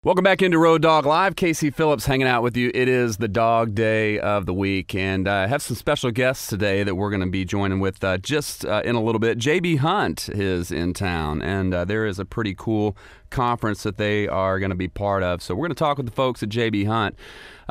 Welcome back into Road Dog Live. KC Phillips hanging out with you. It is the dog day of the week, and I have some special guests today that we're going to be joining with just in a little bit. JB Hunt is in town, and there is a pretty cool conference that they are going to be part of. So we're going to talk with the folks at JB Hunt.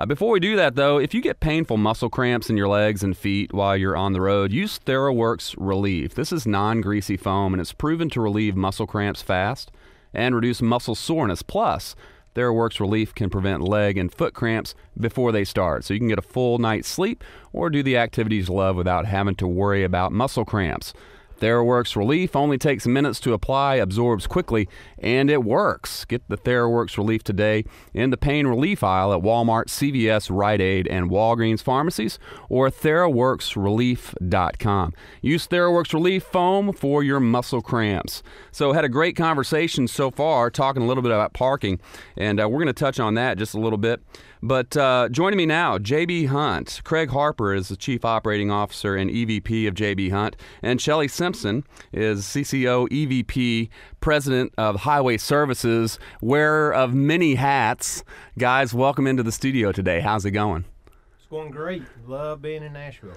Before we do that, though, if you get painful muscle cramps in your legs and feet while you're on the road, use TheraWorks Relief. This is non-greasy foam, and it's proven to relieve muscle cramps fast and reduce muscle soreness. Plus, TheraWorks Relief can prevent leg and foot cramps before they start, so you can get a full night's sleep or do the activities you love without having to worry about muscle cramps. TheraWorks Relief only takes minutes to apply, absorbs quickly, and it works. Get the TheraWorks Relief today in the pain relief aisle at Walmart, CVS, Rite Aid, and Walgreens pharmacies, or TheraWorksRelief.com. Use TheraWorks Relief foam for your muscle cramps. So had a great conversation so far, talking a little bit about parking, and we're going to touch on that just a little bit. But joining me now, JB Hunt. Craig Harper is the Chief Operating Officer and EVP of JB Hunt, and Shelley Simpson is CCO, EVP, President of Highway Services, wearer of many hats. Guys, welcome into the studio today. How's it going? It's going great. Love being in Nashville.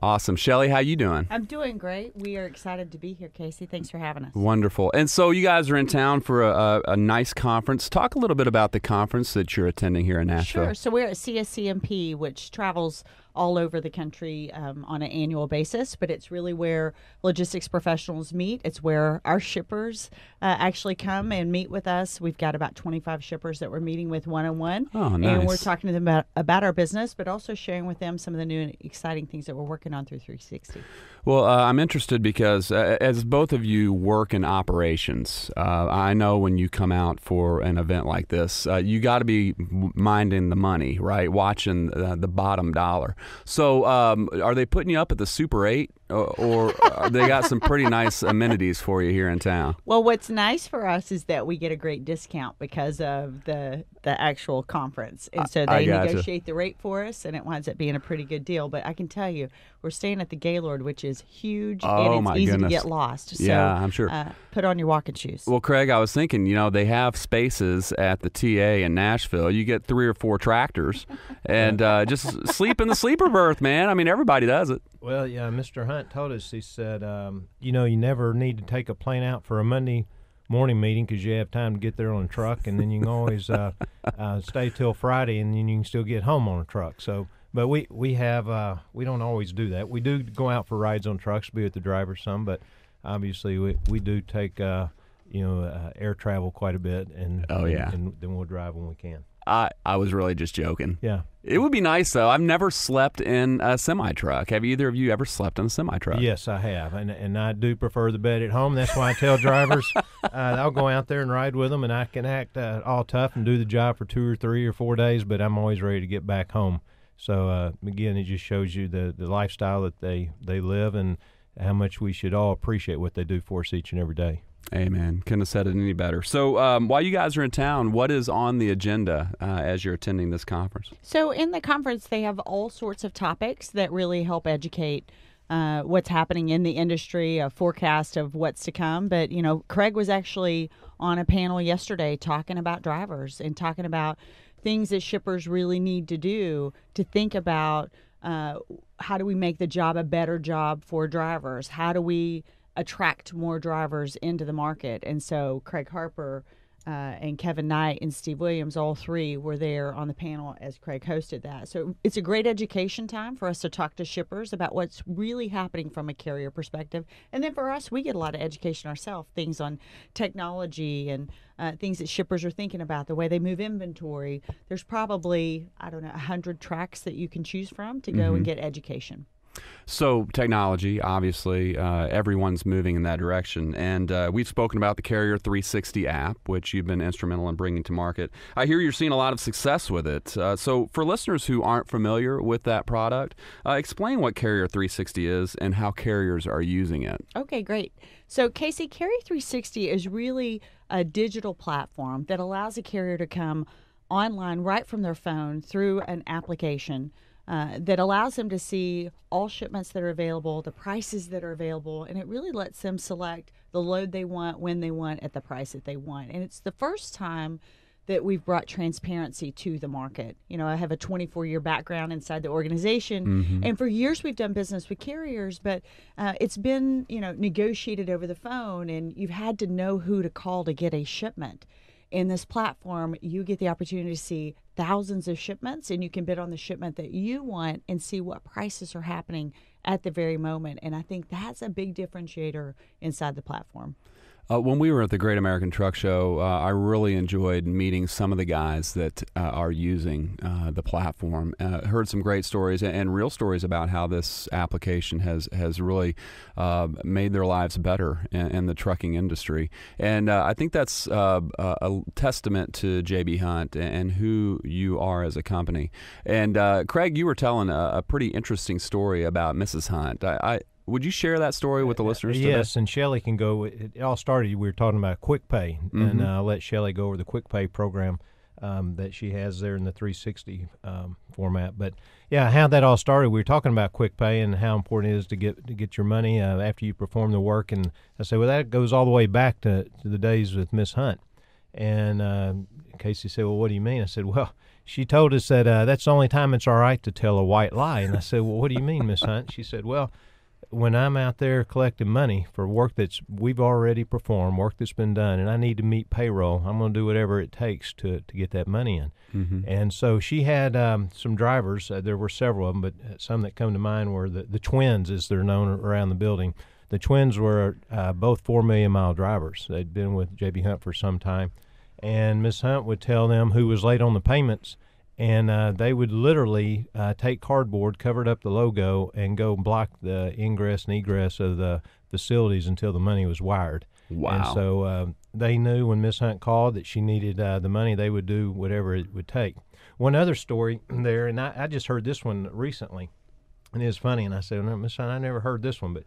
Awesome. Shelley, how you doing? I'm doing great. We are excited to be here, Casey. Thanks for having us. Wonderful. And so you guys are in town for a nice conference. Talk a little bit about the conference that you're attending here in Nashville. Sure. So we're at CSCMP, which travels all over the country on an annual basis, but it's really where logistics professionals meet. It's where our shippers actually come and meet with us. We've got about 25 shippers that we're meeting with one-on-one. Oh, nice. And we're talking to them about our business, but also sharing with them some of the new and exciting things that we're working on through 360. Well, I'm interested because as both of you work in operations, I know when you come out for an event like this, you got to be minding the money, right? Watching the bottom dollar. So are they putting you up at the Super 8 or they got some pretty nice amenities for you here in town? Well, what's nice for us is that we get a great discount because of the actual conference. And so they negotiate the rate for us, and it winds up being a pretty good deal. But I can tell you, we're staying at the Gaylord, which is huge, and it's easy to get lost. So, yeah, I'm sure. Put on your walking shoes. Well, Craig, I was thinking, they have spaces at the TA in Nashville. You get 3 or 4 tractors and just sleep in the sleeper berth, man. I mean, everybody does it. Well, yeah, Mr. Hunt told us, he said, you never need to take a plane out for a Monday morning meeting because you have time to get there on a truck, and then you can always stay till Friday, and then you can still get home on a truck. So, but we don't always do that. We do go out for rides on trucks, be with the driver some, but obviously we do take air travel quite a bit, and and then we'll drive when we can. I was really just joking. Yeah. It would be nice, though. I've never slept in a semi-truck. Have either of you ever slept in a semi-truck? Yes, I have, and I do prefer the bed at home. That's why I tell drivers I'll go out there and ride with them, and I can act all tough and do the job for 2 or 3 or 4 days, but I'm always ready to get back home. So, again, it just shows you the lifestyle that they live and how much we should all appreciate what they do for us each and every day. Amen. Couldn't have said it any better. So while you guys are in town, what is on the agenda as you're attending this conference? So in the conference, they have all sorts of topics that really help educate what's happening in the industry, a forecast of what's to come. But, Craig was actually on a panel yesterday talking about drivers and talking about things that shippers really need to do to think about how do we make the job a better job for drivers? How do we attract more drivers into the market? And so Craig Harper and Kevin Knight and Steve Williams, all 3 were there on the panel as Craig hosted that. So it's a great education time for us to talk to shippers about what's really happening from a carrier perspective. And then for us, we get a lot of education ourselves, things on technology and things that shippers are thinking about, the way they move inventory. There's probably, 100 tracks that you can choose from to go and get education. So technology, obviously, everyone's moving in that direction. And we've spoken about the Carrier 360 app, which you've been instrumental in bringing to market. I hear you're seeing a lot of success with it. So for listeners who aren't familiar with that product, explain what Carrier 360 is and how carriers are using it. Okay, great. So KC, Carrier 360 is really a digital platform that allows a carrier to come online right from their phone through an application that allows them to see all shipments that are available, the prices that are available, and it really lets them select the load they want, when they want, at the price that they want. And it's the first time that we've brought transparency to the market. You know, I have a 24-year background inside the organization, and for years we've done business with carriers, but it's been, you know, negotiated over the phone, and you've had to know who to call to get a shipment. In this platform, you get the opportunity to see thousands of shipments, and you can bid on the shipment that you want and see what prices are happening at the very moment. And I think that's a big differentiator inside the platform. When we were at the Great American Truck Show, I really enjoyed meeting some of the guys that are using the platform. Heard some great stories and real stories about how this application has really made their lives better in the trucking industry. And I think that's a testament to JB Hunt and who you are as a company. And Craig, you were telling a pretty interesting story about Mrs. Hunt. Would you share that story with the listeners today? Yes, and Shelley can go. It all started, we were talking about Quick Pay, and I'll let Shelley go over the Quick Pay program that she has there in the 360 format. But, yeah, how that all started, we were talking about Quick Pay and how important it is to get your money after you perform the work. And I said, well, that goes all the way back to the days with Miss Hunt. And Casey said, well, what do you mean? I said, well, she told us that that's the only time it's all right to tell a white lie. And I said, well, what do you mean, Miss Hunt? She said, well, when I'm out there collecting money for work we've already performed, work that's been done, and I need to meet payroll, I'm going to do whatever it takes to get that money in. And so she had some drivers. There were several of them, but some that come to mind were the twins, as they're known around the building. The twins were both 4 million mile drivers. They'd been with JB Hunt for some time. And Miss Hunt would tell them who was late on the payments, and they would literally take cardboard, covered up the logo, and go block the ingress and egress of the facilities until the money was wired. Wow. And so they knew when Miss Hunt called that she needed the money, they would do whatever it would take. One other story there, and I just heard this one recently, and it was funny, and I said, no, Miss Hunt, I never heard this one, but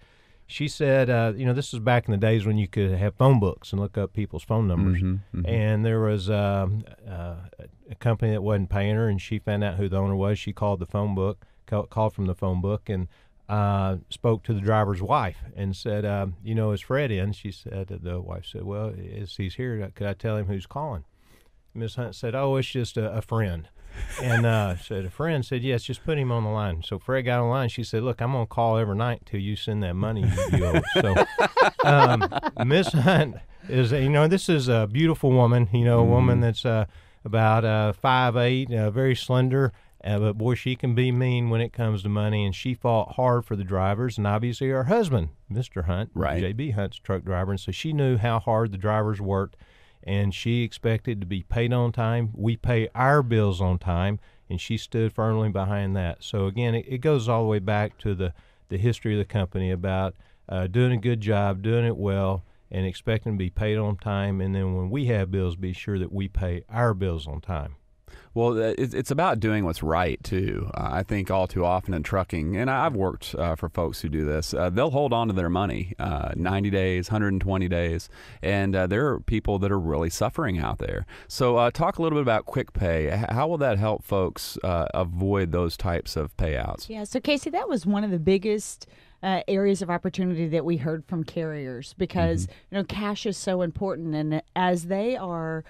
she said, this was back in the days when you could have phone books and look up people's phone numbers. And there was a company that wasn't paying her, and she found out who the owner was. She called the phone book, called from the phone book, and spoke to the driver's wife and said, is Fred in? She said, the wife said, well, as he's here, could I tell him who's calling? Miss Hunt said, oh, it's just a friend. And said a friend said, yes, just put him on the line. So Fred got on the line. She said, look, I'm going to call every night till you send that money you owe. So Miss Hunt is, this is a beautiful woman, a woman that's about 5'8", very slender. But, boy, she can be mean when it comes to money, and she fought hard for the drivers, and obviously her husband, Mr. Hunt, right. JB Hunt's truck driver, and so she knew how hard the drivers worked, and she expected to be paid on time. We pay our bills on time, and she stood firmly behind that. So, again, it goes all the way back to the history of the company about doing a good job, doing it well, and expecting to be paid on time, and then when we have bills, be sure that we pay our bills on time. Well, it's about doing what's right, too. I think all too often in trucking, and I've worked for folks who do this, they'll hold on to their money 90 days, 120 days, and there are people that are really suffering out there. So talk a little bit about Quick Pay. How will that help folks avoid those types of payouts? Yeah, so Casey, that was one of the biggest areas of opportunity that we heard from carriers because, cash is so important, and as they are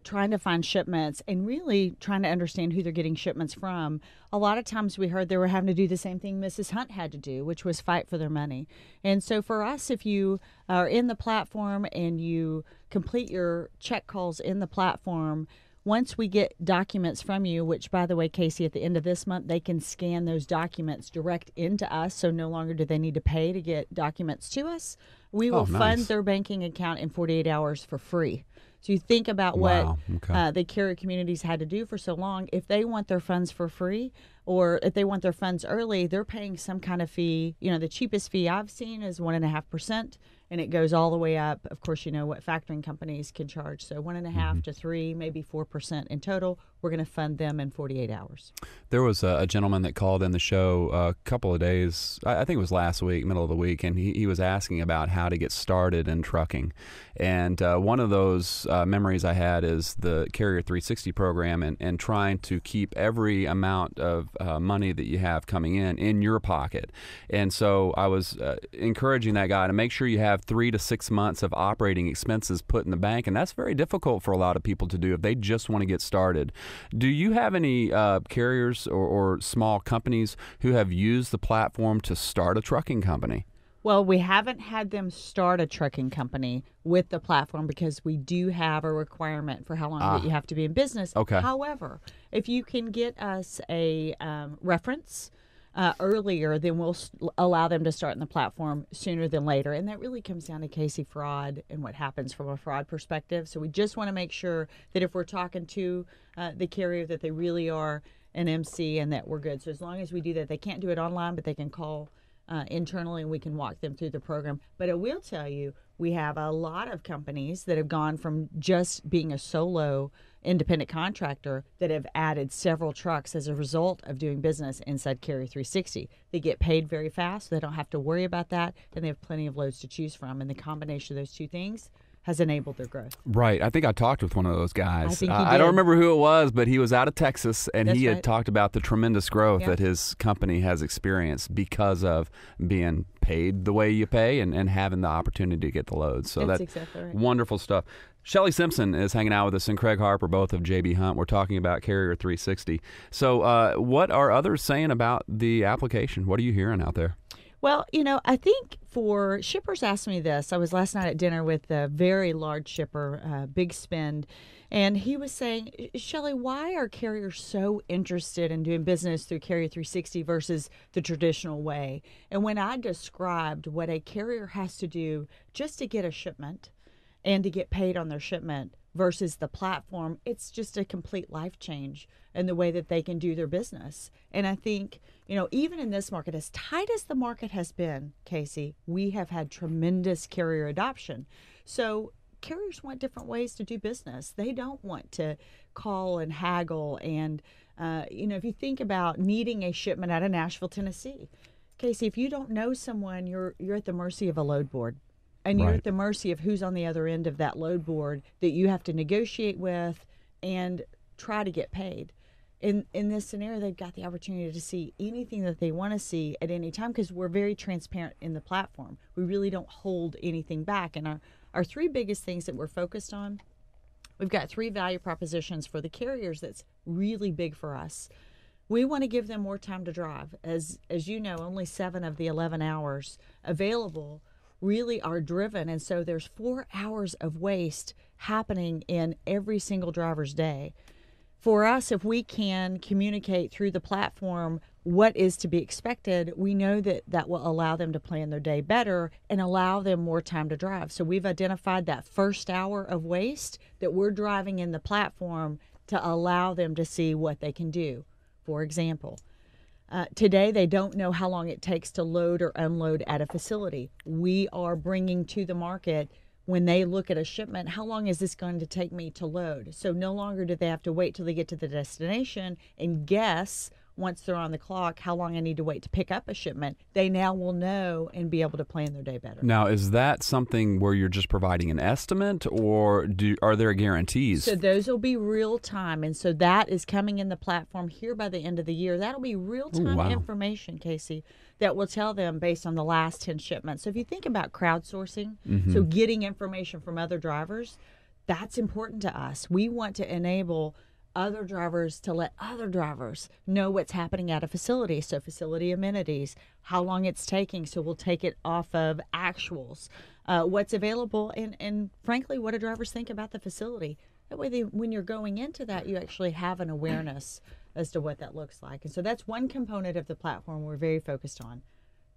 trying to find shipments and really trying to understand who they're getting shipments from, a lot of times we heard they were having to do the same thing Mrs. Hunt had to do, which was fight for their money. And so for us, if you are in the platform and you complete your check calls in the platform, once we get documents from you, which, by the way, Casey, at the end of this month, they can scan those documents direct into us, so no longer do they need to pay to get documents to us. We will fund their banking account in 48 hours for free. So you think about what the carrier communities had to do for so long. If they want their funds for free or if they want their funds early, they're paying some kind of fee. The cheapest fee I've seen is 1.5%, and it goes all the way up. Of course, you know what factoring companies can charge. So 1.5 to 3, maybe 4% in total. We're going to fund them in 48 hours. There was a gentleman that called in the show a couple of days, I think it was last week, middle of the week, and he was asking about how to get started in trucking. And one of those memories I had is the Carrier 360 program and trying to keep every amount of money that you have coming in your pocket. And so I was encouraging that guy to make sure you have have 3 to 6 months of operating expenses put in the bank, and that's very difficult for a lot of people to do if they just want to get started. Do you have any carriers or small companies who have used the platform to start a trucking company? Well, we haven't had them start a trucking company with the platform because we do have a requirement for how long that you have to be in business. Okay. However, if you can get us a reference earlier, then we'll allow them to start in the platform sooner than later. And that really comes down to KC fraud and what happens from a fraud perspective. So we just want to make sure that if we're talking to the carrier that they really are an MC and that we're good. So as long as we do that, they can't do it online, but they can call internally and we can walk them through the program. But I will tell you, we have a lot of companies that have gone from just being a solo independent contractor that have added several trucks as a result of doing business inside Carrier 360. They get paid very fast, so they don't have to worry about that, and they have plenty of loads to choose from. And the combination of those two things has enabled their growth. Right. I think I talked with one of those guys. I don't remember who it was, but he was out of Texas, and he had right. talked about the tremendous growth Yep. that his company has experienced because of being paid the way you pay and having the opportunity to get the loads. So That's that's exactly right. wonderful stuff. Shelley Simpson is hanging out with us, and Craig Harper, both of JB Hunt. We're talking about Carrier 360. So what are others saying about the application? What are you hearing out there? Well, I think for shippers asked me this. I was last night at dinner with a very large shipper, big spend, and he was saying, Shelley, why are carriers so interested in doing business through Carrier 360 versus the traditional way? And when I described what a carrier has to do just to get a shipment and to get paid on their shipment versus the platform, it's just a complete life change in the way that they can do their business. And I think, even in this market, as tight as the market has been, Casey, we have had tremendous carrier adoption. So carriers want different ways to do business. They don't want to call and haggle. And, if you think about needing a shipment out of Nashville, Tennessee, Casey, if you don't know someone, you're at the mercy of a load board. And you're Right. at the mercy of who's on the other end of that load board that you have to negotiate with and try to get paid. In this scenario, they've got the opportunity to see anything that they want to see at any time because we're very transparent in the platform. We really don't hold anything back. And our three biggest things that we're focused on, we've got 3 value propositions for the carriers that's really big for us. We want to give them more time to drive. As you know, only 7 of the 11 hours available really are driven, and so there's 4 hours of waste happening in every single driver's day. For us, if we can communicate through the platform what is to be expected, we know that will allow them to plan their day better and allow them more time to drive. So we've identified that first hour of waste that we're driving in the platform to allow them to see what they can do. For example, today, they don't know how long it takes to load or unload at a facility. We are bringing to the market, when they look at a shipment, how long is this going to take me to load? So no longer do they have to wait till they get to the destination and guess, once they're on the clock, how long I need to wait to pick up a shipment. They now will know and be able to plan their day better. Now, is that something where you're just providing an estimate, or are there guarantees? So those will be real time, and so that is coming in the platform here by the end of the year. That'll be real time information, Casey, that will tell them based on the last 10 shipments. So if you think about crowdsourcing, so getting information from other drivers, that's important to us. We want to enable other drivers to let other drivers know what's happening at a facility. So facility amenities, how long it's taking. So we'll take it off of actuals, what's available, and frankly, what do drivers think about the facility. That way, when you're going into that, you actually have an awareness as to what that looks like. And so that's one component of the platform we're very focused on.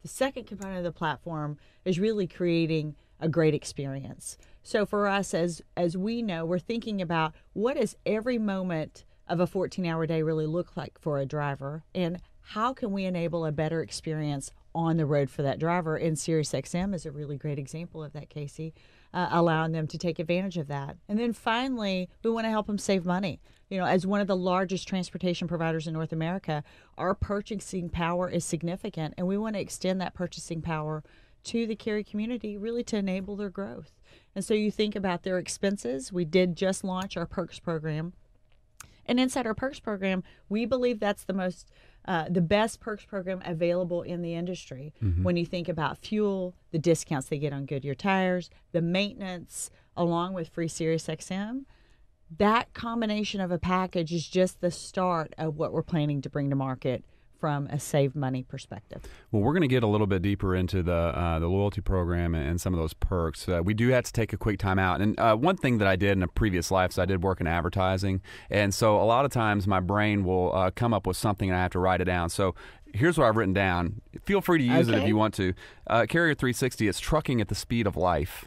The second component of the platform is really creating a great experience. So for us, as we know, we're thinking about what does every moment of a 14-hour day really look like for a driver, and how can we enable a better experience on the road for that driver? And SiriusXM is a really great example of that, Casey, allowing them to take advantage of that. And then finally, we want to help them save money. As one of the largest transportation providers in North America, our purchasing power is significant, and we want to extend that purchasing power to the carrier community, really to enable their growth. And so you think about their expenses. We did just launch our Perks program. And inside our Perks program, we believe that's the most the best perks program available in the industry. When you think about fuel, the discounts they get on Goodyear tires, the maintenance, along with free SiriusXM, that combination of a package is just the start of what we're planning to bring to market from a save money perspective. Well, we're going to get a little bit deeper into the loyalty program and some of those perks. We do have to take a quick time out. And one thing that I did in a previous life is I did work in advertising. And so a lot of times my brain will come up with something and I have to write it down. So here's what I've written down. Feel free to use it if you want to. Carrier 360, it's trucking at the speed of life.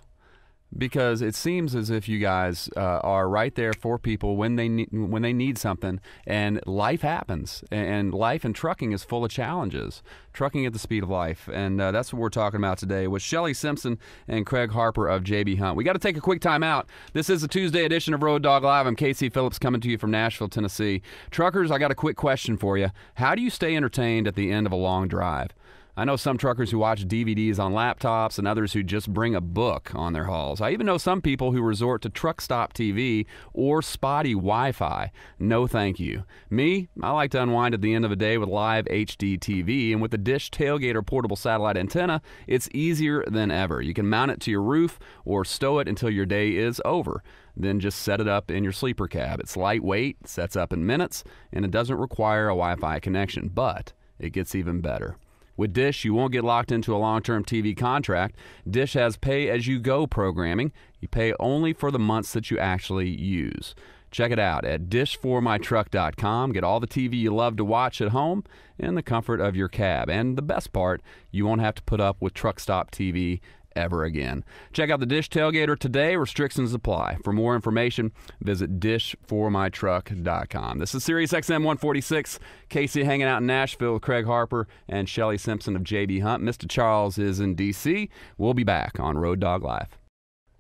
Because it seems as if you guys are right there for people when they need something, and life happens, and life in trucking is full of challenges. Trucking at the speed of life, and that's what we're talking about today with Shelley Simpson and Craig Harper of JB Hunt. We got to take a quick time out. This is a Tuesday edition of Road Dog Live. I'm KC Phillips coming to you from Nashville, Tennessee. Truckers, I got a quick question for you. How do you stay entertained at the end of a long drive? I know some truckers who watch DVDs on laptops and others who just bring a book on their hauls. I even know some people who resort to truck stop TV or spotty Wi-Fi. No thank you. Me, I like to unwind at the end of a day with live HD TV, and with the Dish tailgate or portable satellite antenna, it's easier than ever. You can mount it to your roof or stow it until your day is over. Then just set it up in your sleeper cab. It's lightweight, sets up in minutes, and it doesn't require a Wi-Fi connection, but it gets even better. With Dish, you won't get locked into a long-term TV contract. Dish has pay-as-you-go programming. You pay only for the months that you actually use. Check it out at dishformytruck.com. Get all the TV you love to watch at home in the comfort of your cab. And the best part, you won't have to put up with truck stop TV ever again. Check out the Dish Tailgater today. Restrictions apply. For more information, visit dishformytruck.com. This is SiriusXM 146. KC hanging out in Nashville with Craig Harper and Shelley Simpson of JB Hunt. Mr. Charles is in D.C. We'll be back on Road Dog Live.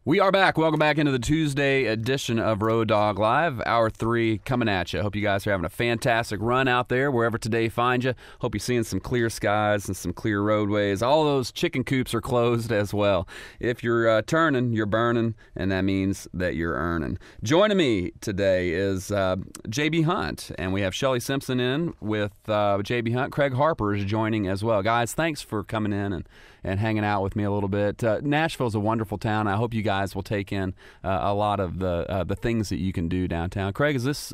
We are back. Welcome back into the Tuesday edition of Road Dog Live. Hour 3 coming at you. Hope you guys are having a fantastic run out there wherever today finds you. Hope you're seeing some clear skies and some clear roadways. All those chicken coops are closed as well. If you're turning, you're burning, and that means that you're earning. Joining me today is JB Hunt, and we have Shelley Simpson in with JB Hunt. Craig Harper is joining as well. Guys, thanks for coming in and hanging out with me a little bit. Nashville's a wonderful town. I hope you guys will take in a lot of the things that you can do downtown. Craig, is this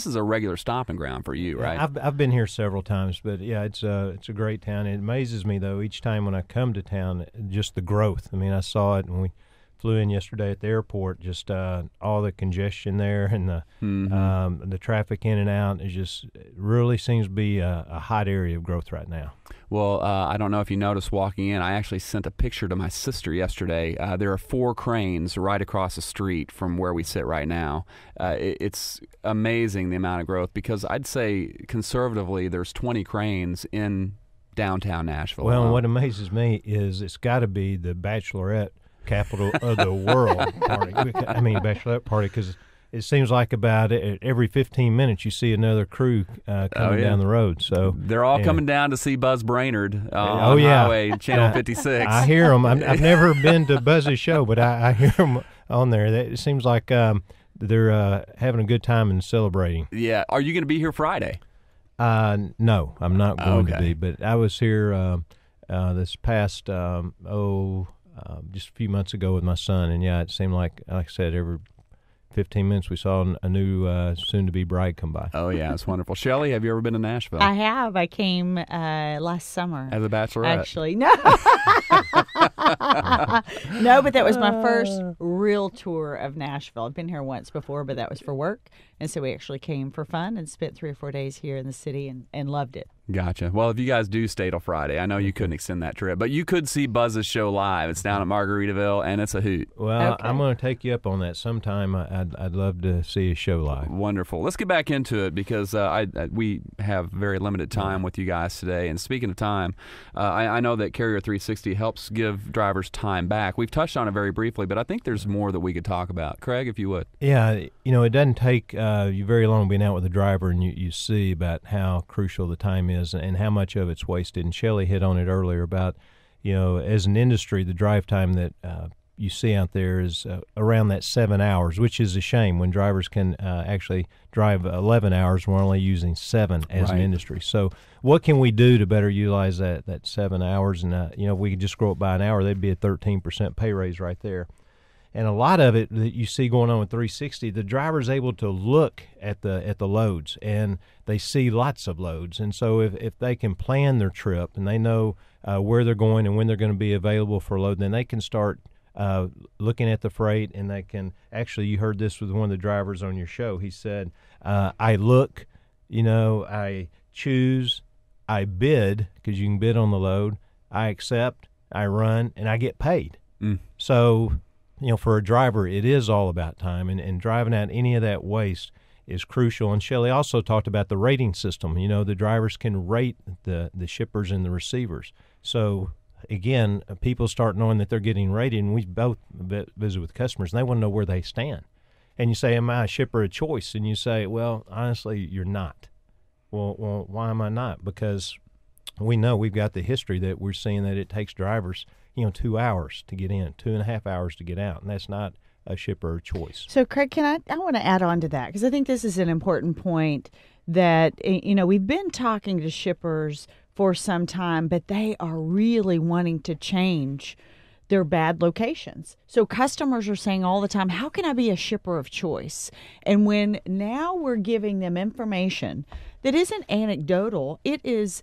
is a regular stomping ground for you, right? I've been here several times, but yeah, it's a great town. It amazes me though each time when I come to town, just the growth. I mean, I saw it when we flew in yesterday at the airport. Just all the congestion there and the traffic in and out. It really seems to be a hot area of growth right now. Well, I don't know if you noticed walking in, I actually sent a picture to my sister yesterday. There are 4 cranes right across the street from where we sit right now. It's amazing the amount of growth, because I'd say conservatively there's 20 cranes in downtown Nashville. Well, what amazes me is it's got to be the bachelorette capital of the world party. I mean, bachelorette party, because it seems like about every 15 minutes you see another crew coming down the road. So they're all coming down to see Buzz Brainerd on Highway Channel 56. I hear them. I've never been to Buzz's show, but I hear them on there. It seems like they're having a good time and celebrating. Yeah. Are you going to be here Friday? No, I'm not going to be. But I was here this past just a few months ago with my son, and yeah, it seemed like I said, every 15 minutes we saw a new soon-to-be bride come by. Oh, yeah, it's wonderful. Shelley, have you ever been to Nashville? I have. I came last summer. As a bachelorette? Actually, no. No, but that was my first real tour of Nashville. I've been here once before, but that was for work. And so we actually came for fun and spent 3 or 4 days here in the city and loved it. Gotcha. Well, if you guys do stay till Friday, I know you couldn't extend that trip, but you could see Buzz's show live. It's down at Margaritaville, and it's a hoot. Well, I'm going to take you up on that sometime. I'd love to see a show live. Wonderful. Let's get back into it, because we have very limited time with you guys today. And speaking of time, I know that Carrier 360 helps give drivers time back. We've touched on it very briefly, but I think there's more that we could talk about. Craig, if you would. Yeah, it doesn't take you very long being out with a driver, and you see about how crucial the time is and how much of it's wasted. And Shelley hit on it earlier about, as an industry, the drive time that you see out there is around that 7 hours, which is a shame when drivers can actually drive 11 hours. We're only using 7 as an industry. So what can we do to better utilize that 7 hours? And, if we could just grow it by an hour, that'd be a 13% pay raise right there. And a lot of it that you see going on with 360, the driver's able to look at the loads, and they see lots of loads. And so if they can plan their trip and they know where they're going and when they're going to be available for load, then they can start looking at the freight, and they can actually, you heard this with one of the drivers on your show. He said, I look, I choose, I bid, because you can bid on the load, I accept, I run, and I get paid. So, for a driver, it is all about time, and driving out any of that waste is crucial. And Shelley also talked about the rating system. The drivers can rate the shippers and the receivers. So, again, people start knowing that they're getting rated, and we both visit with customers, and they want to know where they stand. And you say, am I a shipper of choice? And you say, well, honestly, you're not. Well, why am I not? Because we know we've got the history that we're seeing that it takes drivers 2 hours to get in, 2.5 hours to get out, and that's not a shipper choice. So, Craig, I want to add on to that, because I think this is an important point that, we've been talking to shippers for some time, but they are really wanting to change their bad locations. So customers are saying all the time, how can I be a shipper of choice? And when now we're giving them information that isn't anecdotal, it is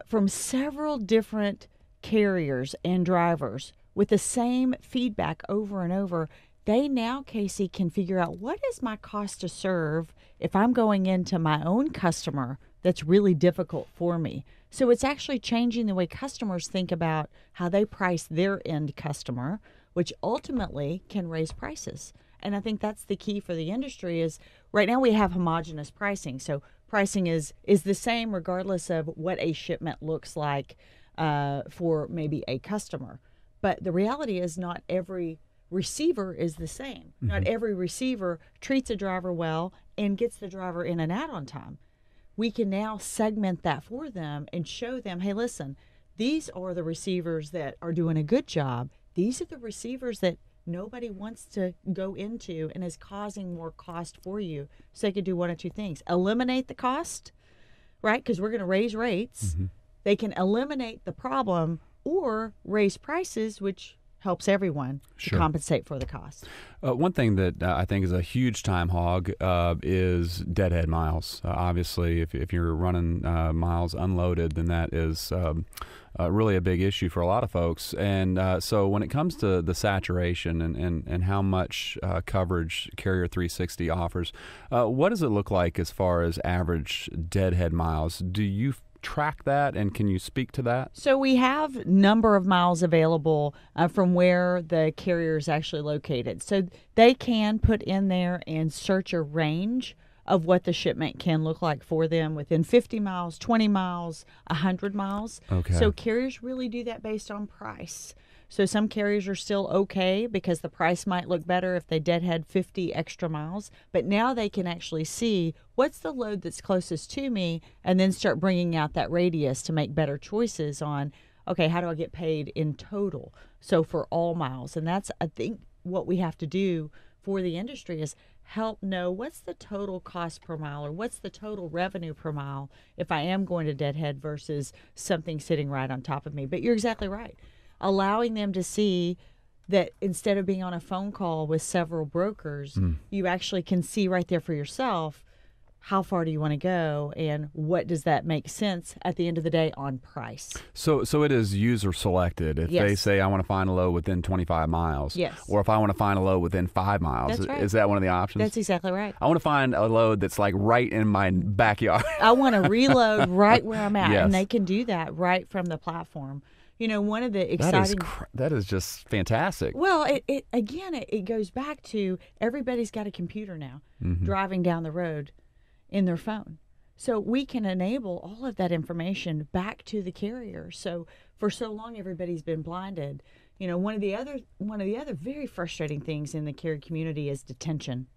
from several different carriers and drivers with the same feedback over and over, they now, Casey, can figure out what is my cost to serve if I'm going into my own customer that's really difficult for me. So it's actually changing the way customers think about how they price their end customer, which ultimately can raise prices. And I think that's the key for the industry is right now we have homogeneous pricing. So pricing is the same regardless of what a shipment looks like for maybe a customer. But the reality is not every receiver is the same. Mm-hmm. Not every receiver treats a driver well and gets the driver in and out on time. We can now segment that for them and show them, hey, listen, these are the receivers that are doing a good job. These are the receivers that nobody wants to go into and is causing more cost for you. So they could do one of two things. Eliminate the cost, right? Because we're going to raise rates. Mm-hmm. They can eliminate the problem or raise prices, which helps everyone to compensate for the cost. One thing that I think is a huge time hog is deadhead miles. Obviously, if you're running miles unloaded, then that is really a big issue for a lot of folks. And so when it comes to the saturation and how much coverage Carrier 360 offers, what does it look like as far as average deadhead miles? Do you track that, and can you speak to that? So we have number of miles available from where the carrier is actually located. So they can put in there and search a range of what the shipment can look like for them within 50 miles, 20 miles, 100 miles. Okay. So carriers really do that based on price. So some carriers are still okay because the price might look better if they deadhead 50 extra miles. But now they can actually see what's the load that's closest to me and then start bringing out that radius to make better choices on, okay, how do I get paid in total? So for all miles. And that's, I think, what we have to do for the industry is help know what's the total cost per mile or what's the total revenue per mile if I am going to deadhead versus something sitting right on top of me. But you're exactly right. Allowing them to see that instead of being on a phone call with several brokers, you actually can see right there for yourself how far do you want to go and what does that make sense at the end of the day on price. So it is user selected. If they say I want to find a load within 25 miles, or if I want to find a load within 5 miles, that's right. Is that one of the options? That's exactly right. I want to find a load that's like right in my backyard. I want to reload right where I'm at, and they can do that right from the platform. You know, one of the exciting... That is just fantastic. Well, it goes back to everybody's got a computer now driving down the road in their phone. So we can enable all of that information back to the carrier. So for so long, everybody's been blinded. You know, one of the other very frustrating things in the carrier community is detention.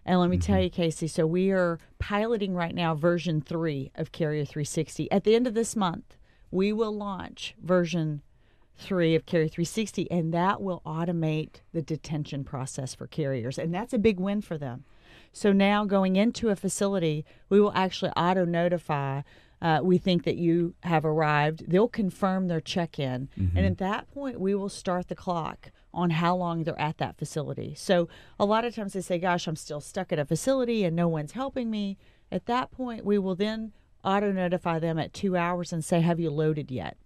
And let me tell you, Casey, so we are piloting right now version 3 of Carrier 360. At the end of this month, we will launch version 3 of Carrier 360, and that will automate the detention process for carriers, and that's a big win for them. So now going into a facility, we will actually auto-notify, we think that you have arrived. They'll confirm their check-in, and at that point, we will start the clock on how long they're at that facility. So a lot of times they say, gosh, I'm still stuck at a facility and no one's helping me. At that point, we will then auto-notify them at 2 hours and say, have you loaded yet?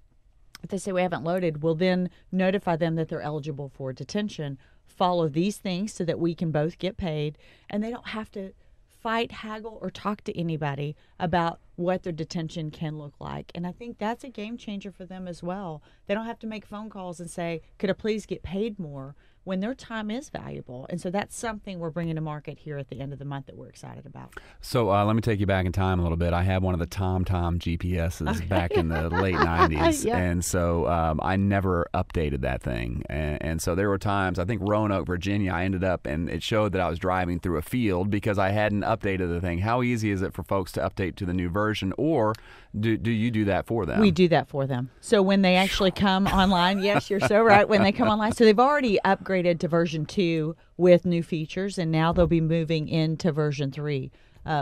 If they say we haven't loaded, we'll then notify them that they're eligible for detention. Follow these things so that we can both get paid, and they don't have to fight, haggle, or talk to anybody about what their detention can look like. And I think that's a game changer for them as well. They don't have to make phone calls and say, could I please get paid more, when their time is valuable. And so that's something we're bringing to market here at the end of the month that we're excited about. So let me take you back in time a little bit. I had one of the TomTom GPSs back in the late 90s. Yeah. And so I never updated that thing. And so there were times, I think Roanoke, Virginia, I ended up, and it showed that I was driving through a field because I hadn't updated the thing. How easy is it for folks to update to the new version, or do you do that for them? We do that for them. So when they actually come online, yes, you're so right, when they come online, so they've already upgraded to version 2 with new features, and now they'll be moving into version 3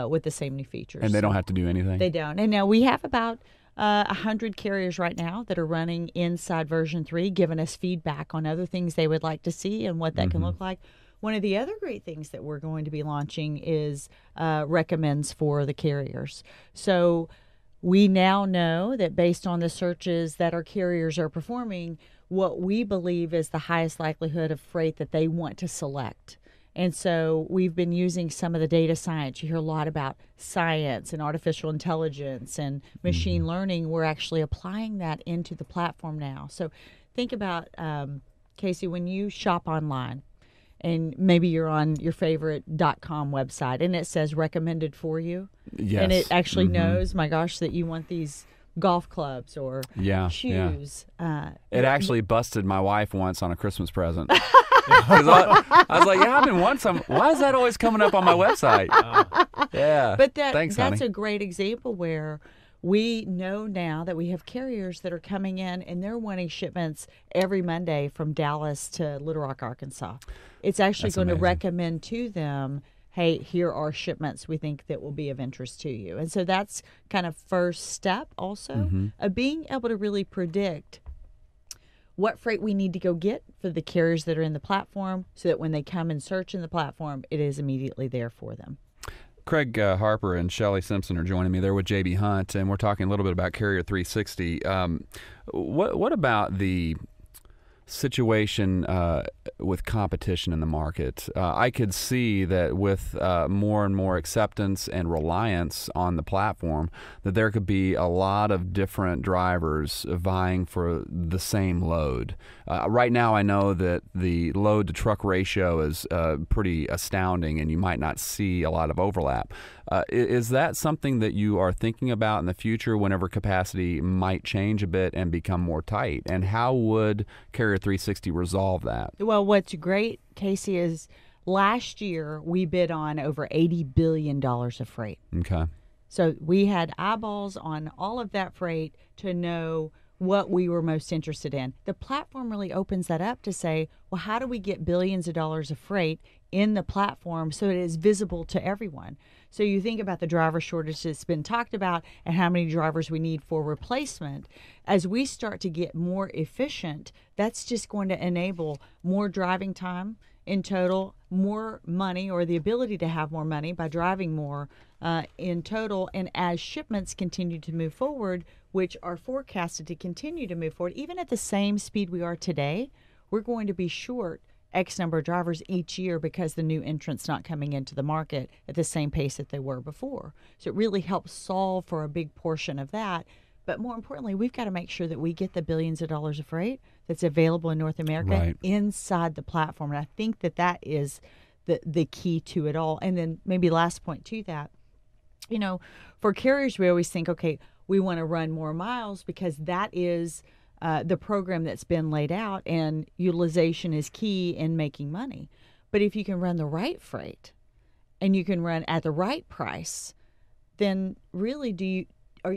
with the same new features. And they don't have to do anything? They don't. And now we have about 100 carriers right now that are running inside version 3, giving us feedback on other things they would like to see and what that can look like. One of the other great things that we're going to be launching is recommends for the carriers. So we now know that based on the searches that our carriers are performing, what we believe is the highest likelihood of freight that they want to select. And so we've been using some of the data science. You hear a lot about science and artificial intelligence and machine learning. We're actually applying that into the platform now. So think about, Casey, when you shop online, and maybe you're on your favorite .com website, and it says recommended for you. Yes. And it actually knows, my gosh, that you want these golf clubs or shoes. Yeah. It actually busted my wife once on a Christmas present. 'Cause I was like, I've been wanting some. Why is that always coming up on my website? Yeah. But Thanks, that's honey. a great example where we know now that we have carriers that are coming in and they're wanting shipments every Monday from Dallas to Little Rock, Arkansas. It's actually That's going amazing. to recommend to them, hey, here are shipments we think that will be of interest to you. And so that's kind of first step also of being able to really predict what freight we need to go get for the carriers that are in the platform so that when they come and search in the platform, it is immediately there for them. Craig Harper and Shelley Simpson are joining me. They're with JB Hunt, and we're talking a little bit about Carrier 360. What about the situation with competition in the market? I could see that with more and more acceptance and reliance on the platform, that there could be a lot of different drivers vying for the same load. Right now, I know that the load-to-truck ratio is pretty astounding, and you might not see a lot of overlap. Is that something that you are thinking about in the future whenever capacity might change a bit and become more tight? And how would Carrier 360 resolve that? Well, what's great, Casey, is last year we bid on over $80 billion of freight. Okay. So we had eyeballs on all of that freight to know what we were most interested in. The platform really opens that up to say, well, how do we get billions of dollars of freight in the platform so it is visible to everyone? So you think about the driver shortage that's been talked about and how many drivers we need for replacement. As we start to get more efficient, that's just going to enable more driving time in total, more money, or the ability to have more money by driving more in total. And as shipments continue to move forward, which are forecasted to continue to move forward, even at the same speed we are today, we're going to be short X number of drivers each year because the new entrants not coming into the market at the same pace that they were before. So it really helps solve for a big portion of that. But more importantly, we've got to make sure that we get the billions of dollars of freight that's available in North America inside the platform. And I think that that is the key to it all. And then maybe last point to that, you know, for carriers, we always think, okay, we want to run more miles because that is the program that's been laid out, and utilization is key in making money. But if you can run the right freight and you can run at the right price, then really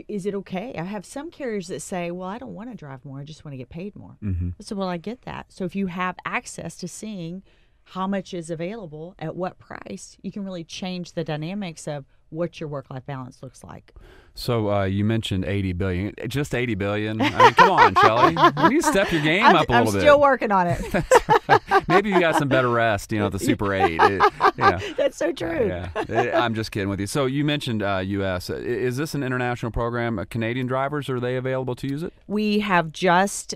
is it okay? I have some carriers that say, well, I don't want to drive more. I just want to get paid more. Mm-hmm. So, well, I get that. So if you have access to seeing how much is available at what price, you can really change the dynamics of what your work-life balance looks like. So you mentioned $80 billion. Just $80 billion? I mean, come on, Shelley. You need to step your game up a little bit. I'm still working on it. Maybe you got some better rest, at the Super 8. That's so true. I'm just kidding with you. So you mentioned U.S. Is this an international program? Canadian drivers, are they available to use it? We have just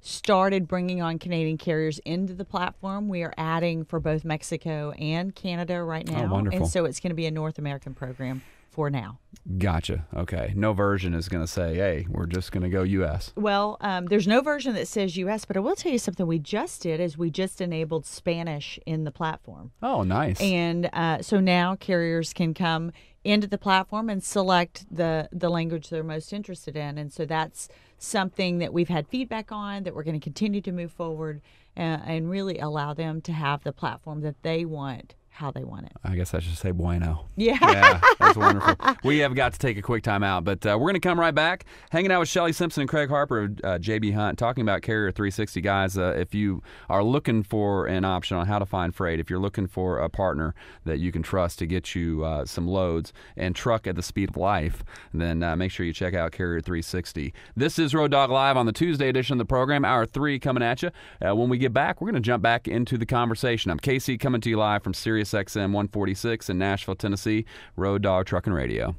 started bringing on Canadian carriers into the platform. We are adding for both Mexico and Canada right now. Oh, wonderful. And so it's going to be a North American program for now. Gotcha. Okay. No version is going to say, hey, we're just going to go U.S. Well, there's no version that says U.S., but I will tell you something we just did is we just enabled Spanish in the platform. Oh, nice. And so now carriers can come into the platform and select the language they're most interested in. And so that's something that we've had feedback on that we're going to continue to move forward and really allow them to have the platform that they want, how they want it. I guess I should say bueno. Yeah. That's wonderful. We have got to take a quick time out, but we're going to come right back. Hanging out with Shelley Simpson and Craig Harper of JB Hunt, talking about Carrier 360. Guys, if you are looking for an option on how to find freight, if you're looking for a partner that you can trust to get you some loads and truck at the speed of life, then make sure you check out Carrier 360. This is Road Dog Live on the Tuesday edition of the program, Hour 3 coming at you. When we get back, we're going to jump back into the conversation. I'm KC coming to you live from Sirius XM 146 in Nashville, Tennessee, Road Dog Trucking Radio.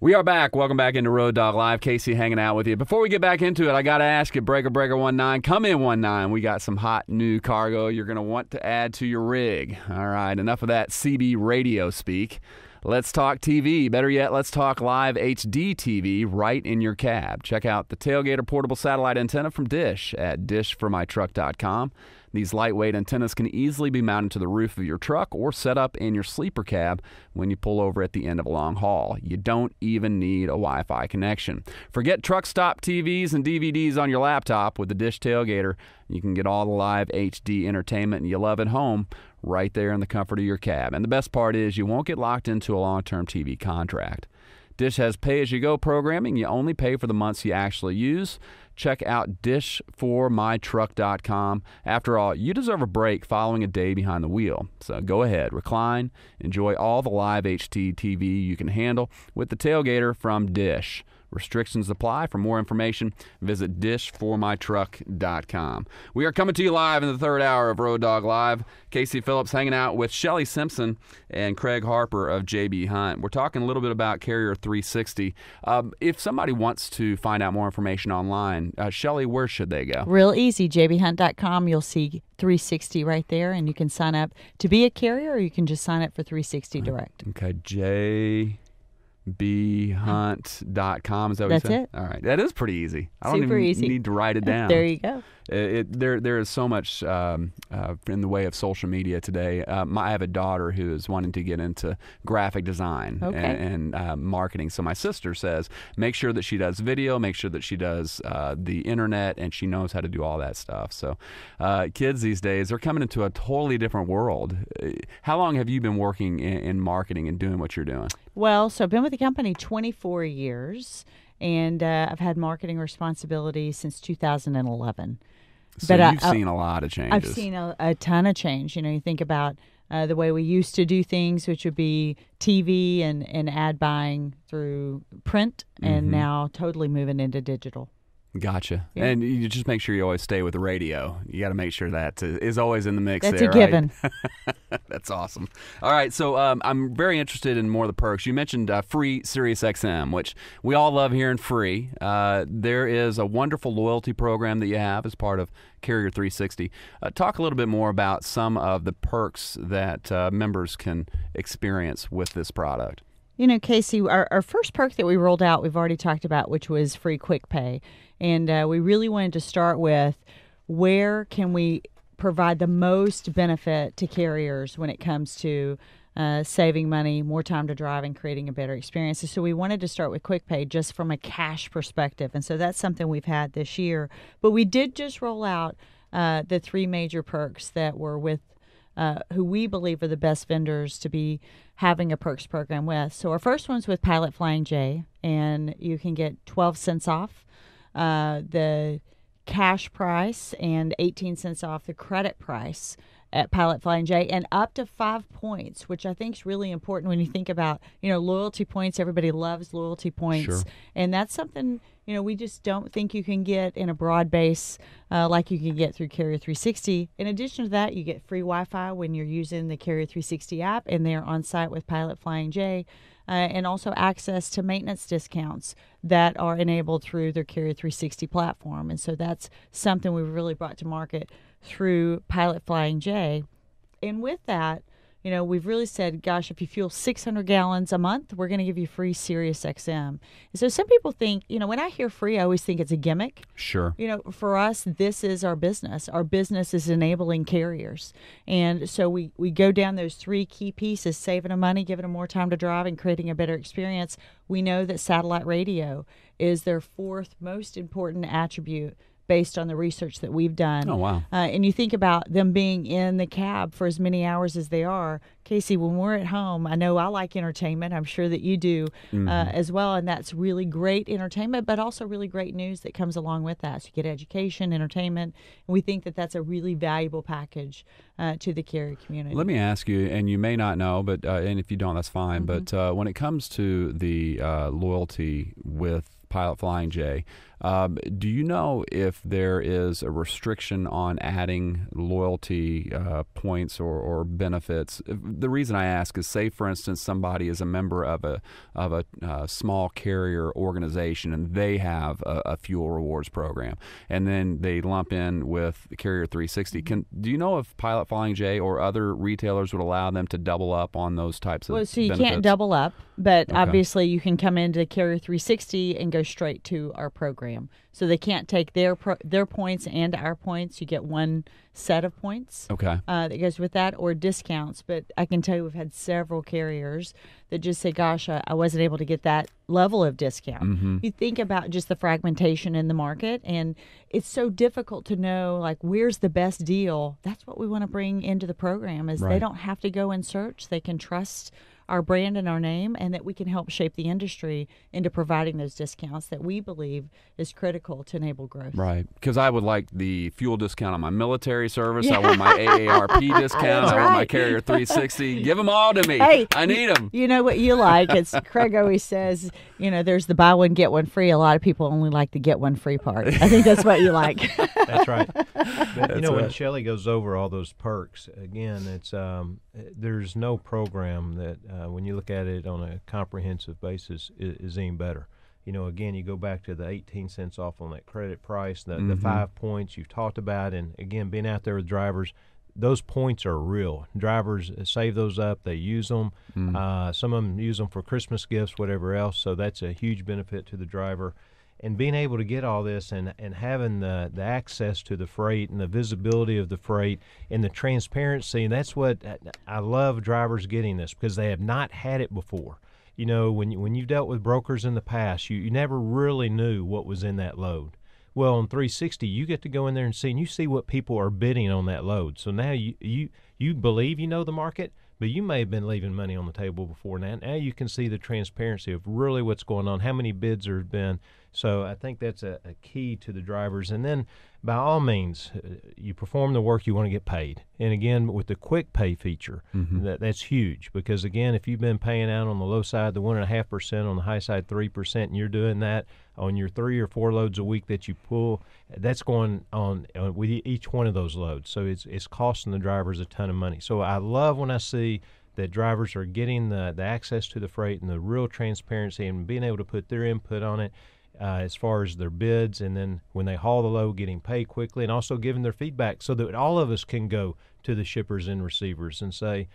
We are back. Welcome back into Road Dog Live. Casey hanging out with you. Before we get back into it, I got to ask you, Breaker 19, come in 19. We got some hot new cargo you're going to want to add to your rig. All right, enough of that CB radio speak. Let's talk TV. Better yet, let's talk live HD TV right in your cab. Check out the Tailgater portable satellite antenna from Dish at dishformytruck.com. These lightweight antennas can easily be mounted to the roof of your truck or set up in your sleeper cab when you pull over at the end of a long haul. You don't even need a Wi-Fi connection. Forget truck stop TVs and DVDs on your laptop. With the Dish Tailgater, you can get all the live HD entertainment you love at home right there in the comfort of your cab. And the best part is you won't get locked into a long-term TV contract. Dish has pay-as-you-go programming. You only pay for the months you actually use. Check out dishformytruck.com. After all, you deserve a break following a day behind the wheel. So go ahead, recline, enjoy all the live HD TV you can handle with the Tailgater from Dish. Restrictions apply. For more information, visit dishformytruck.com. We are coming to you live in the third hour of Road Dog Live. KC Phillips hanging out with Shelley Simpson and Craig Harper of JB Hunt. We're talking a little bit about Carrier 360. If somebody wants to find out more information online, Shelley, where should they go? Real easy, jbhunt.com. You'll see 360 right there, and you can sign up to be a carrier, or you can just sign up for 360 direct. Okay, jbhunt.com. Is that what That's you said? it. All right. That is pretty easy. I don't Super even easy. need to write it down. There you go. There is so much in the way of social media today. I have a daughter who is wanting to get into graphic design and marketing. So my sister says, make sure that she does video, make sure that she does the internet, and she knows how to do all that stuff. So kids these days are coming into a totally different world. How long have you been working in marketing and doing what you're doing? Well, so I've been with the company 24 years, and I've had marketing responsibility since 2011. So you've seen a lot of changes. I've seen a ton of change. You think about the way we used to do things, which would be TV and ad buying through print, and now totally moving into digital. Gotcha. Yeah. And you just make sure you always stay with the radio. You got to make sure that is always in the mix. That's there, a given. Right? That's awesome. All right, so I'm very interested in more of the perks. You mentioned free Sirius XM, which we all love hearing free. There is a wonderful loyalty program that you have as part of Carrier 360. Talk a little bit more about some of the perks that members can experience with this product. Casey, our first perk that we rolled out, we've already talked about, which was free quick pay. And we really wanted to start with where can we provide the most benefit to carriers when it comes to saving money, more time to drive, and creating a better experience. So we wanted to start with quick pay just from a cash perspective. And so that's something we've had this year. But we did just roll out the three major perks that were with who we believe are the best vendors to be having a perks program with. So our first one's with Pilot Flying J, and you can get 12 cents off the cash price and 18 cents off the credit price at Pilot Flying J, and up to 5 points, which I think is really important when you think about, loyalty points. Everybody loves loyalty points. Sure. And that's something, we just don't think you can get in a broad base like you can get through Carrier 360. In addition to that, you get free Wi-Fi when you're using the Carrier 360 app, and they're on site with Pilot Flying J. And also access to maintenance discounts that are enabled through their Carrier 360 platform. And so that's something we've really brought to market through Pilot Flying J. And with that, we've really said, gosh, if you fuel 600 gallons a month, we're going to give you free Sirius XM. And so some people think, when I hear free, I always think it's a gimmick. Sure. For us, this is our business. Our business is enabling carriers. And so we go down those 3 key pieces: saving them money, giving them more time to drive, and creating a better experience. We know that satellite radio is their 4th most important attribute based on the research that we've done. Oh, wow. And you think about them being in the cab for as many hours as they are. Casey, when we're at home, I know I like entertainment. I'm sure that you do as well. And that's really great entertainment, but also really great news that comes along with that. So you get education, entertainment. And we think that that's a really valuable package to the carrier community. Let me ask you, and you may not know, but and if you don't, that's fine. But when it comes to the loyalty with Pilot Flying J, do you know if there is a restriction on adding loyalty points or benefits? The reason I ask is, say, for instance, somebody is a member of a small carrier organization and they have a fuel rewards program, and then they lump in with the Carrier 360. Do you know if Pilot Flying J or other retailers would allow them to double up on those types of so you benefits? Can't double up, but Okay. obviously you can come into Carrier 360 and go straight to our program. So they can't take their points and our points. You get one set of points that goes with that, or discounts. But I can tell you we've had several carriers that just say, gosh, I wasn't able to get that level of discount. You think about just the fragmentation in the market, and it's so difficult to know, like, where's the best deal. That's what we want to bring into the program, is they don't have to go and search. They can trust our brand and our name, and that we can help shape the industry into providing those discounts that we believe is critical to enable growth. Right, because I would like the fuel discount on my military service. I want my AARP discount. I want my Carrier 360. Give them all to me. Hey, I need them. You know what you like? It's Craig always says, there's the buy one, get one free. A lot of people only like the get one free part. I think that's what you like. That's right. But, when Shelley goes over all those perks, again, it's there's no program that, when you look at it on a comprehensive basis, is any better. Again, you go back to the 18 cents off on that credit price, the 5 points you've talked about, and again, being out there with drivers, those points are real. Drivers save those up, they use them. Some of them use them for Christmas gifts, whatever else, so that's a huge benefit to the driver. And being able to get all this and having the access to the freight and the visibility of the freight and the transparency, and that's what I love drivers getting this, because they have not had it before. When you've dealt with brokers in the past, you never really knew what was in that load. Well, on 360, you get to go in there and you see what people are bidding on that load. So now you believe you know the market, but you may have been leaving money on the table before. Now you can see the transparency of really what's going on, how many bids there have been. So I think that's a key to the drivers. And then, by all means, you perform the work, you want to get paid. And again, with the quick pay feature, that's huge. Because again, if you've been paying out on the low side, the 1.5%, on the high side 3%, and you're doing that on your 3 or 4 loads a week that you pull, that's going on with each one of those loads. So it's costing the drivers a ton of money. So I love when I see that drivers are getting the access to the freight and the real transparency and being able to put their input on it. As far as their bids, and then when they haul the load, getting paid quickly, and also giving their feedback so that all of us can go to the shippers and receivers and say,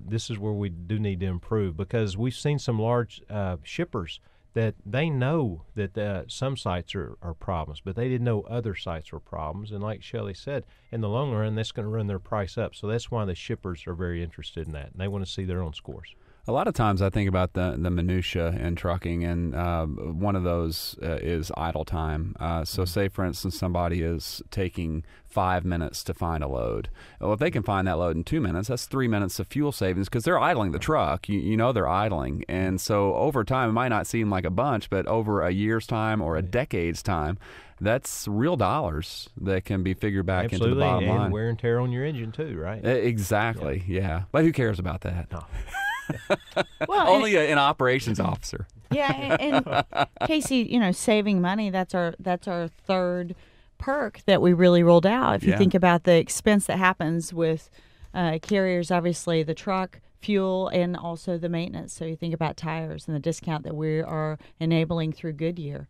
this is where we do need to improve. Because we've seen some large shippers that they know that some sites are problems, but they didn't know other sites were problems. And like Shelley said, in the long run, that's going to run their price up. So that's why the shippers are very interested in that, and they want to see their own scores. A lot of times I think about the minutia in trucking, and one of those is idle time. So say, for instance, somebody is taking 5 minutes to find a load. Well, if they can find that load in 2 minutes, that's 3 minutes of fuel savings because they're idling the truck. You know they're idling. And so over time, it might not seem like a bunch, but over a year's time or a decade's time, that's real dollars that can be figured back into the bottom line. And wear and tear on your engine too, right? Exactly, yeah. But who cares about that? No. Well, only an operations officer. Yeah, and Casey, saving money, that's our third perk that we really rolled out. If you think about the expense that happens with carriers, obviously the truck, fuel, and also the maintenance. So you think about tires and the discount that we are enabling through Goodyear.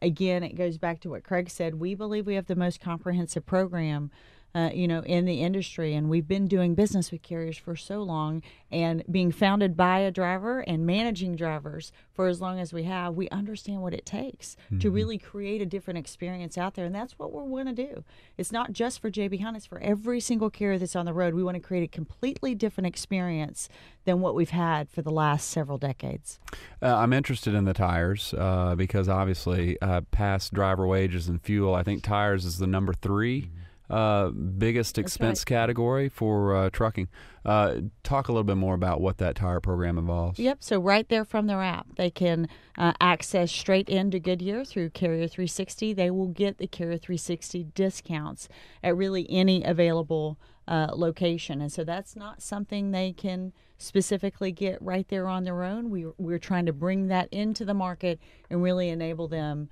Again, it goes back to what Craig said. We believe we have the most comprehensive program in the industry, and we've been doing business with carriers for so long, and being founded by a driver and managing drivers for as long as we have, we understand what it takes to really create a different experience out there, and that's what we want to do. It's not just for J.B. Hunt, it's for every single carrier that's on the road. We want to create a completely different experience than what we've had for the last several decades. I'm interested in the tires because obviously past driver wages and fuel, I think tires is the number 3 biggest expense category for trucking. Talk a little bit more about what that tire program involves. Yep. So right there from their app, they can access straight into Goodyear through Carrier 360. They will get the Carrier 360 discounts at really any available location. And so that's not something they can specifically get right there on their own. We're trying to bring that into the market and really enable them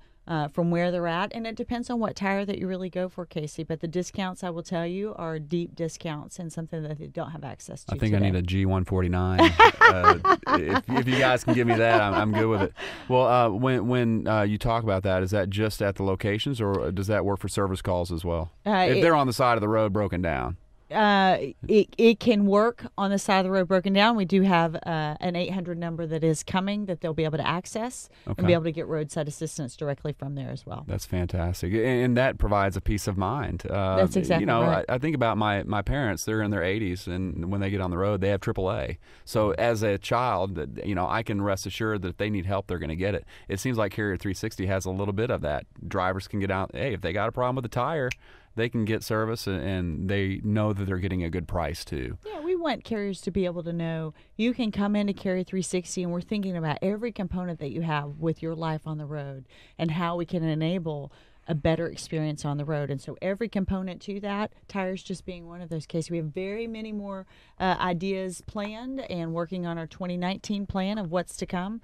from where they're at. And it depends on what tire that you really go for, Casey. But the discounts, I will tell you, are deep discounts and something that they don't have access to I think today. I need a G149. If you guys can give me that, I'm good with it. Well, when you talk about that, is that just at the locations, or does that work for service calls as well? If they're on the side of the road broken down. It can work on the side of the road broken down. We do have an 800 number that is coming that they'll be able to access and be able to get roadside assistance directly from there as well. That's fantastic, and that provides a peace of mind. That's exactly right. I think about my parents. They're in their 80s, and when they get on the road, they have AAA. So as a child, I can rest assured that if they need help, they're going to get it. It seems like Carrier 360 has a little bit of that. Drivers can get out. Hey, if they got a problem with the tire, they can get service, and they know that they're getting a good price too. Yeah, we want carriers to be able to know you can come into Carrier 360, and we're thinking about every component that you have with your life on the road and how we can enable a better experience on the road. And so every component to that, tires just being one of those cases. We have very many more ideas planned and working on our 2019 plan of what's to come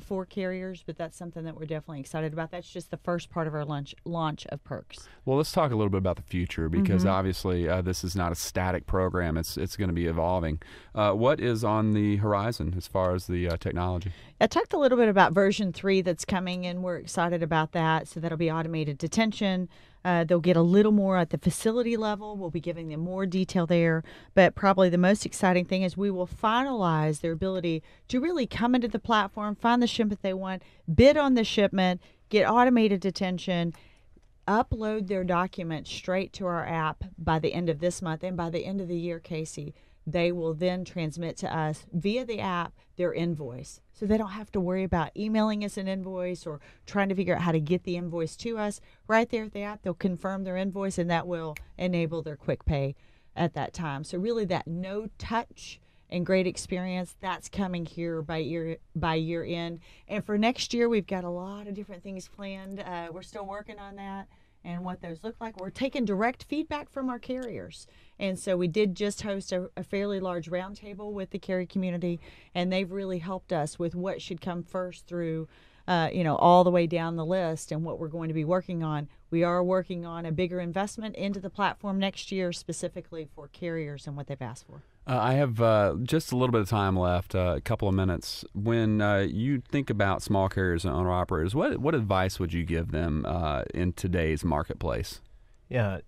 for carriers, but that's something that we're definitely excited about. That's just the first part of our launch of perks. Well, let's talk a little bit about the future, because obviously this is not a static program. It's going to be evolving. What is on the horizon as far as the technology? I talked a little bit about version 3 that's coming, and we're excited about that. So that'll be automated detention. They'll get a little more at the facility level. We'll be giving them more detail there. But probably the most exciting thing is we will finalize their ability to really come into the platform, find the shipment they want, bid on the shipment, get automated detention, upload their documents straight to our app by the end of this month. And by the end of the year, Casey, they will then transmit to us via the app their invoice. So they don't have to worry about emailing us an invoice or trying to figure out how to get the invoice to us. Right there at the app, they'll confirm their invoice, and that will enable their quick pay at that time. So really that no touch and great experience, that's coming here by year end. And for next year, we've got a lot of different things planned. We're still working on that and what those look like. We're taking direct feedback from our carriers. And so we did just host a fairly large roundtable with the carrier community, and they've really helped us with what should come first through, all the way down the list and what we're going to be working on. We are working on a bigger investment into the platform next year specifically for carriers and what they've asked for. I have just a little bit of time left, a couple of minutes. When you think about small carriers and owner-operators, what advice would you give them in today's marketplace? Yeah,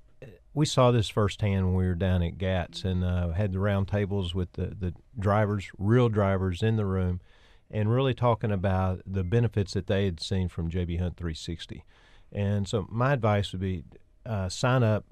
we saw this firsthand when we were down at GATS and had the round tables with the drivers, real drivers in the room, and really talking about the benefits that they had seen from J.B. Hunt 360. And so my advice would be sign up,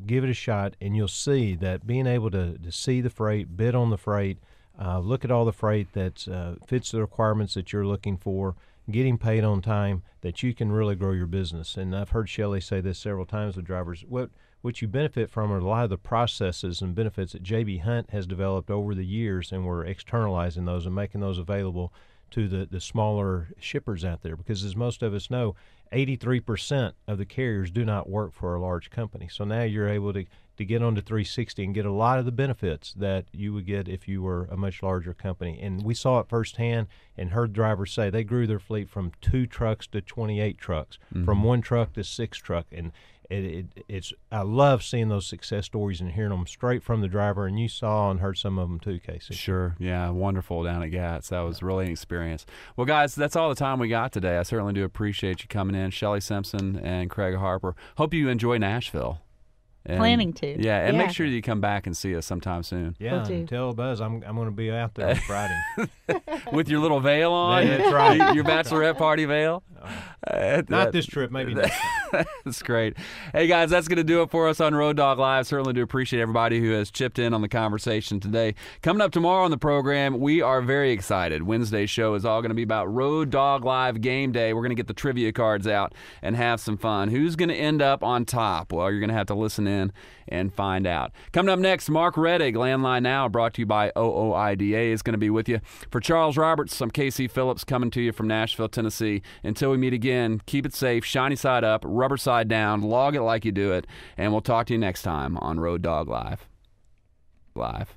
give it a shot, and you'll see that being able to see the freight, bid on the freight, look at all the freight that fits the requirements that you're looking for, getting paid on time, that you can really grow your business. And I've heard Shelley say this several times with drivers. What you benefit from are a lot of the processes and benefits that J.B. Hunt has developed over the years, and we're externalizing those and making those available to the smaller shippers out there. Because as most of us know, 83% of the carriers do not work for a large company. So now you're able to get onto 360 and get a lot of the benefits that you would get if you were a much larger company. And we saw it firsthand and heard drivers say they grew their fleet from 2 trucks to 28 trucks, from 1 truck to 6 truck. And it's I love seeing those success stories and hearing them straight from the driver, and you saw and heard some of them too, Casey. Sure, yeah, wonderful down at Gats. That was really an experience. Well, guys, that's all the time we got today. I certainly do appreciate you coming in, Shelley Simpson and Craig Harper. Hope you enjoy Nashville. And, planning to. Yeah, and make sure you come back and see us sometime soon. Yeah, and tell Buzz I'm going to be out there on Friday. With your little veil on? That's right. Your bachelorette party veil? Not this trip, maybe next time. That's great. Hey, guys, that's going to do it for us on Road Dog Live. Certainly do appreciate everybody who has chipped in on the conversation today. Coming up tomorrow on the program, we are very excited. Wednesday's show is all going to be about Road Dog Live game day. We're going to get the trivia cards out and have some fun. Who's going to end up on top? Well, you're going to have to listen in and find out. Coming up next, Mark Reddig, Landline Now, brought to you by OOIDA, is going to be with you. For Charles Roberts, I'm KC Phillips coming to you from Nashville, Tennessee. Until we meet again, keep it safe, shiny side up, rubber side down, log it like you do it, and we'll talk to you next time on Road Dog Live. Live.